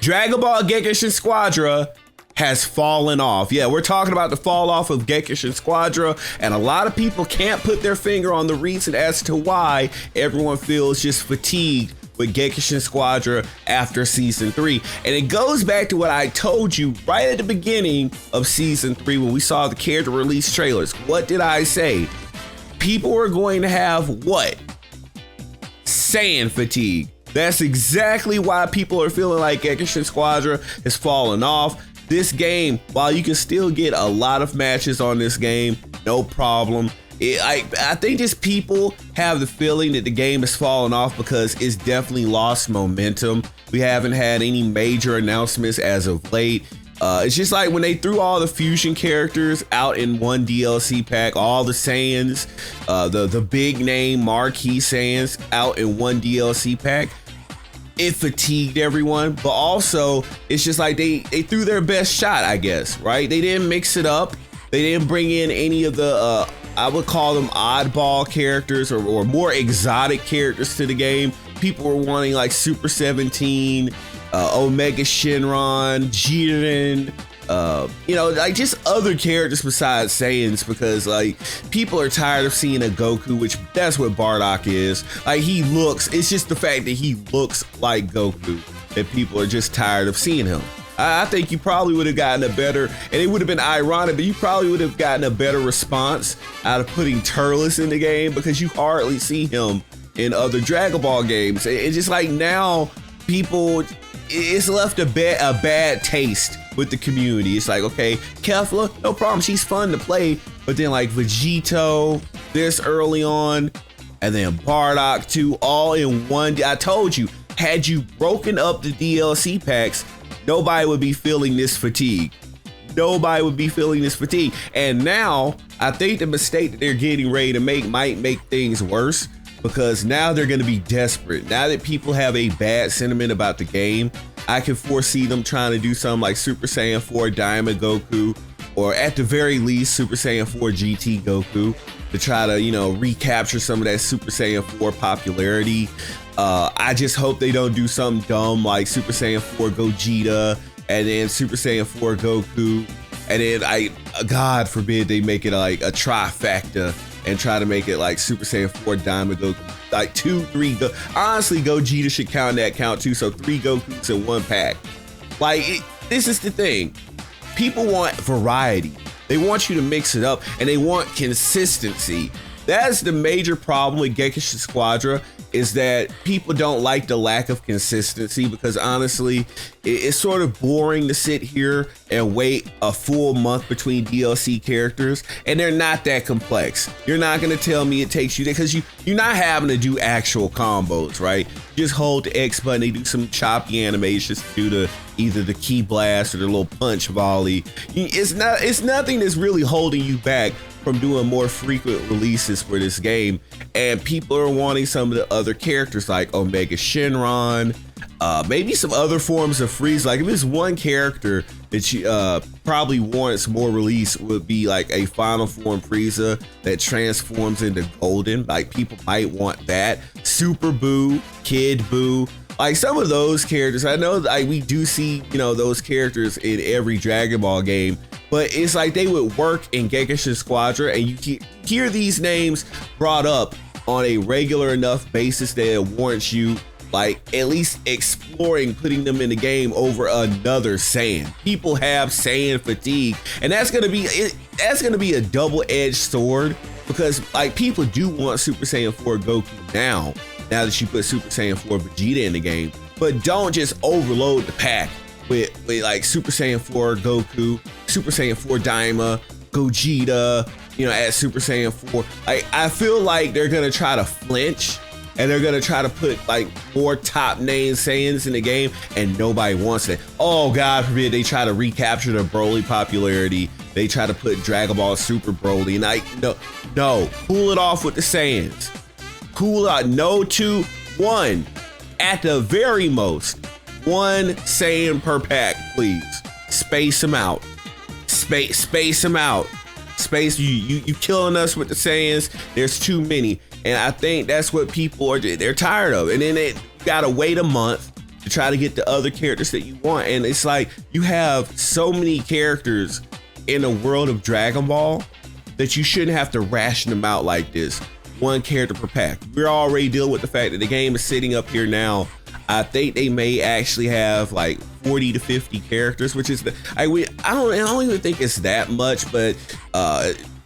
Dragon Ball Gekishin Squadra has fallen off. Yeah, we're talking about the fall off of Gekishin Squadra, and a lot of people can't put their finger on the reason as to why everyone feels just fatigued with Gekishin Squadra after season 3. And it goes back to what I told you right at the beginning of season 3 when we saw the character release trailers. What did I say? People were going to have what? Saiyan fatigue. That's exactly why people are feeling like Gekishin Squadra has fallen off. This game, while you can still get a lot of matches on this game, no problem. I think just people have the feeling that the game has fallen off because it's definitely lost momentum. We haven't had any major announcements as of late. It's just like when they threw all the fusion characters out in one DLC pack, all the Saiyans, the big name marquee Saiyans out in one DLC pack. It fatigued everyone, but also it's just like they threw their best shot, I guess, right? They didn't mix it up. They didn't bring in any of the, I would call them oddball characters or more exotic characters to the game. People were wanting like Super 17, Omega Shenron, Jiren, like just other characters besides Saiyans, because like people are tired of seeing a Goku, which that's what Bardock is. Like it's just the fact that he looks like Goku that people are just tired of seeing him. I think you probably would have gotten a better, and it would have been ironic, but you probably would have gotten a better response out of putting Turles in the game, because you hardly see him in other Dragon Ball games. It's just like now people, it's left a bad taste with the community. It's like, okay, Kefla, no problem, she's fun to play, but then like Vegito this early on, and then Bardock too, all in one. I told you, had you broken up the DLC packs, nobody would be feeling this fatigue. Nobody would be feeling this fatigue. And now I think the mistake that they're getting ready to make might make things worse, because now they're going to be desperate. Now that people have a bad sentiment about the game, I can foresee them trying to do something like Super Saiyan 4 Diamond Goku, or at the very least Super Saiyan 4 GT Goku, to try to, recapture some of that Super Saiyan 4 popularity. I just hope they don't do something dumb like Super Saiyan 4 Gogeta and then Super Saiyan 4 Goku, and then God forbid they make it like a trifecta and try to make it like Super Saiyan 4 Diamond Goku, like 2, 3 honestly, Gogeta should count that count too, so 3 Gokus in one pack. This is the thing, people want variety, they want you to mix it up, and they want consistency. That's the major problem with Gekishin Squadra, is that people don't like the lack of consistency, because honestly, it's sort of boring to sit here and wait a full month between DLC characters, and they're not that complex. You're not gonna tell me it takes you there, because you're not having to do actual combos, right? You just hold the X button, they do some choppy animations to do either the key blast or the little punch volley. It's nothing that's really holding you back from doing more frequent releases for this game, and people are wanting some of the other characters like Omega Shenron, maybe some other forms of Frieza. Like if there's one character that you probably warrants more release, would be like a final form Frieza that transforms into golden. Like people might want that. Super Boo, Kid Boo, like some of those characters. I know that we do see those characters in every Dragon Ball game, but it's like they would work in Gekishin Squadra, and you hear these names brought up on a regular enough basis that it warrants you like at least exploring putting them in the game over another Saiyan. People have Saiyan fatigue, and that's gonna be a double-edged sword, because like people do want Super Saiyan 4 Goku now that you put Super Saiyan 4 Vegeta in the game, but don't just overload the pack with like Super Saiyan 4 Goku, Super Saiyan 4 Daima, Gogeta, at Super Saiyan 4. I feel like they're gonna try to flinch, and they're gonna try to put like more top name Saiyans in the game, and nobody wants it. Oh, God forbid they try to recapture the Broly popularity. They try to put Dragon Ball Super Broly, and no, cool it off with the Saiyans. Cool out. No, 2, 1. At the very most, 1 Saiyan per pack, please. Space them out. Space them out. Space, you killing us with the Saiyans. There's too many, and I think that's what people they're tired of. And then they gotta wait a month to try to get the other characters that you want. And it's like you have so many characters in the world of Dragon Ball that you shouldn't have to ration them out like this. One character per pack. We're already dealing with the fact that the game is sitting up here now. I think they may actually have like 40 to 50 characters, which is I don't even think it's that much, but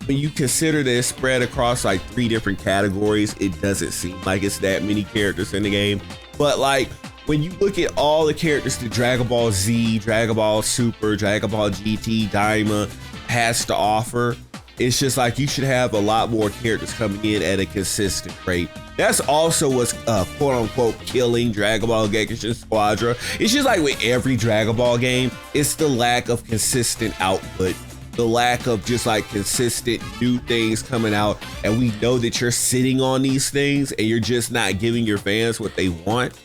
when you consider this spread across like 3 different categories, it doesn't seem like it's that many characters in the game. But like when you look at all the characters that Dragon Ball Z, Dragon Ball Super, Dragon Ball GT, Daima has to offer, it's just like you should have a lot more characters coming in at a consistent rate. That's also what's quote unquote killing Dragon Ball Gekishin Squadra. It's just like with every Dragon Ball game, it's the lack of consistent output, the lack of just like consistent new things coming out. And we know that you're sitting on these things and you're just not giving your fans what they want.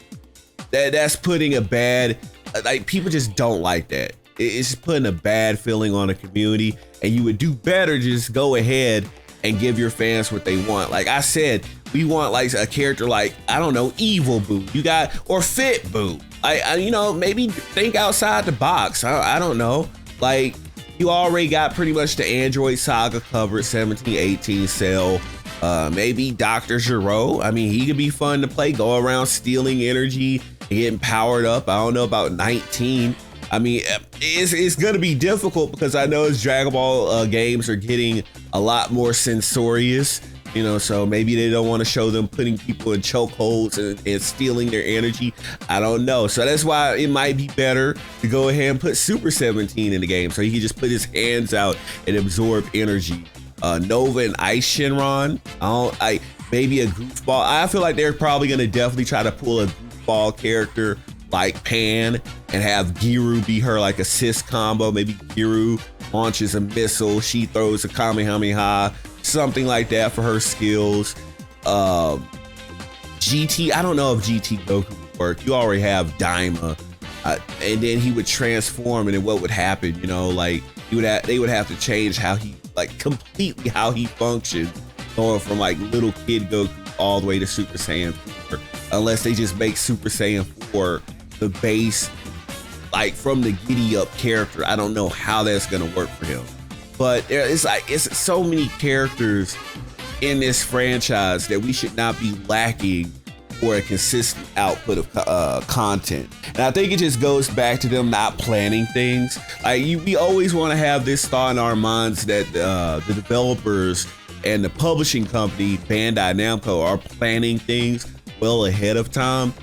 That's putting a bad, like people just don't like that. It's just putting a bad feeling on the community, and you would do better to just go ahead and give your fans what they want. Like I said, we want like a character like, I don't know, Evil Boo, you got, or Fit Boo. I you know, maybe think outside the box. I don't know. Like you already got pretty much the Android Saga covered, 17, 18 Cell. Maybe Dr. Gero. I mean, he could be fun to play, go around stealing energy and getting powered up. I don't know about 19. I mean, it's going to be difficult because I know as Dragon Ball games are getting a lot more censorious, you know, so maybe they don't want to show them putting people in chokeholds and stealing their energy. I don't know. So that's why it might be better to go ahead and put Super 17 in the game so he can just put his hands out and absorb energy. Nova and Ice Shenron, maybe a goofball. I feel like they're probably going to definitely try to pull a goofball character like Pan and have Giru be her like assist combo. Maybe Giru launches a missile, she throws a Kamehameha, something like that for her skills. GT, I don't know if GT Goku would work. You already have Daima, and then he would transform, and then what would happen? You know, like they would have to change how he, like completely how he functions, going from like little kid Goku all the way to Super Saiyan 4, unless they just make Super Saiyan 4 the base, like from the giddy up character. I don't know how that's gonna work for him, but it's so many characters in this franchise that we should not be lacking for a consistent output of content. And I think it just goes back to them not planning things. We always want to have this thought in our minds that the developers and the publishing company Bandai Namco are planning things well ahead of time.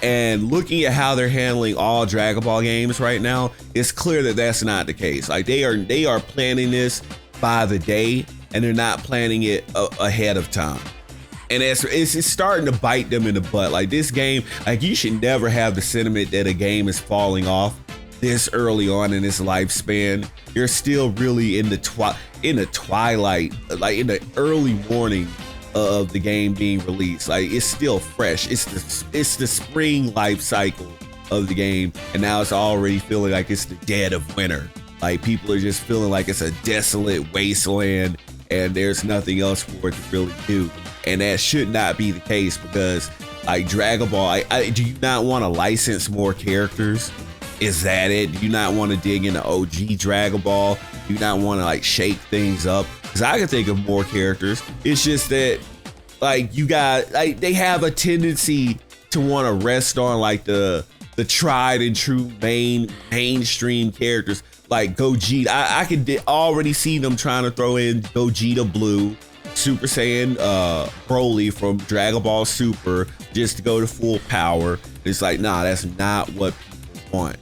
And looking at how they're handling all Dragon Ball games right now, it's clear that that's not the case. Like they are planning this by the day, and they're not planning it ahead of time. And it's starting to bite them in the butt. Like this game, like you should never have the sentiment that a game is falling off this early on in its lifespan. You're still really in the twilight, like in the early morning of the game being released. Like it's still fresh. It's the spring life cycle of the game, and now it's already feeling like it's the dead of winter. Like people are just feeling like it's a desolate wasteland and there's nothing else for it to really do. And that should not be the case, because like Dragon Ball, do you not want to license more characters? Is that it? Do you not want to dig into OG Dragon Ball? Do you not want to like shake things up? Because I can think of more characters. It's just that like you got, like they have a tendency to want to rest on like the tried and true mainstream characters like Gogeta. I could already see them trying to throw in Gogeta Blue, Super Saiyan Broly from Dragon Ball Super just to go to full power. It's like, nah, that's not what people want.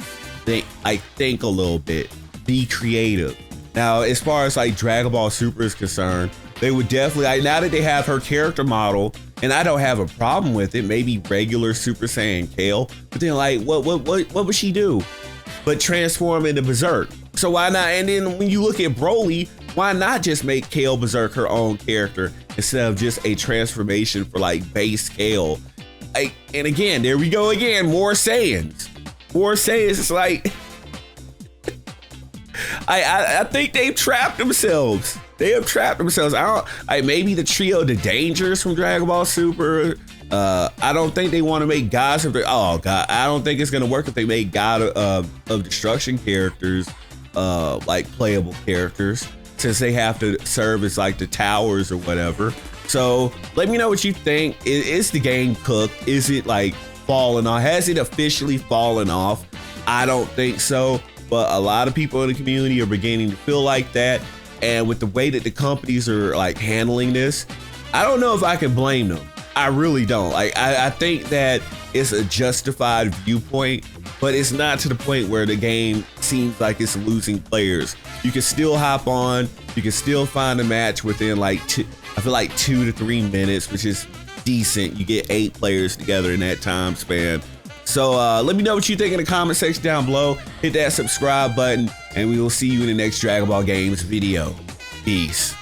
Think a little bit, be creative. Now, as far as like Dragon Ball Super is concerned, they would definitely, like, now that they have her character model, and I don't have a problem with it, maybe regular Super Saiyan Kale, but then like, what would she do but transform into Berserk? So why not? And then when you look at Broly, why not just make Kale Berserk her own character instead of just a transformation for like base Kale? Like, and again, there we go again, more Saiyans. It's like, I think they've trapped themselves. They have trapped themselves. Maybe the trio, the Dangers from Dragon Ball Super, I don't think they want to make gods of oh god, I don't think it's gonna work if they make God of Destruction characters like playable characters, since they have to serve as like the towers or whatever. So let me know what you think. Is the game cooked? Is it like falling off? Has it officially fallen off? I don't think so, but a lot of people in the community are beginning to feel like that. And with the way that the companies are like handling this, I don't know if I can blame them. I really don't. Like, I think that it's a justified viewpoint, but it's not to the point where the game seems like it's losing players. You can still hop on, you can still find a match within like I feel like 2 to 3 minutes, which is decent. You get 8 players together in that time span. So let me know what you think in the comment section down below. Hit that subscribe button, and we will see you in the next Dragon Ball Games video. Peace.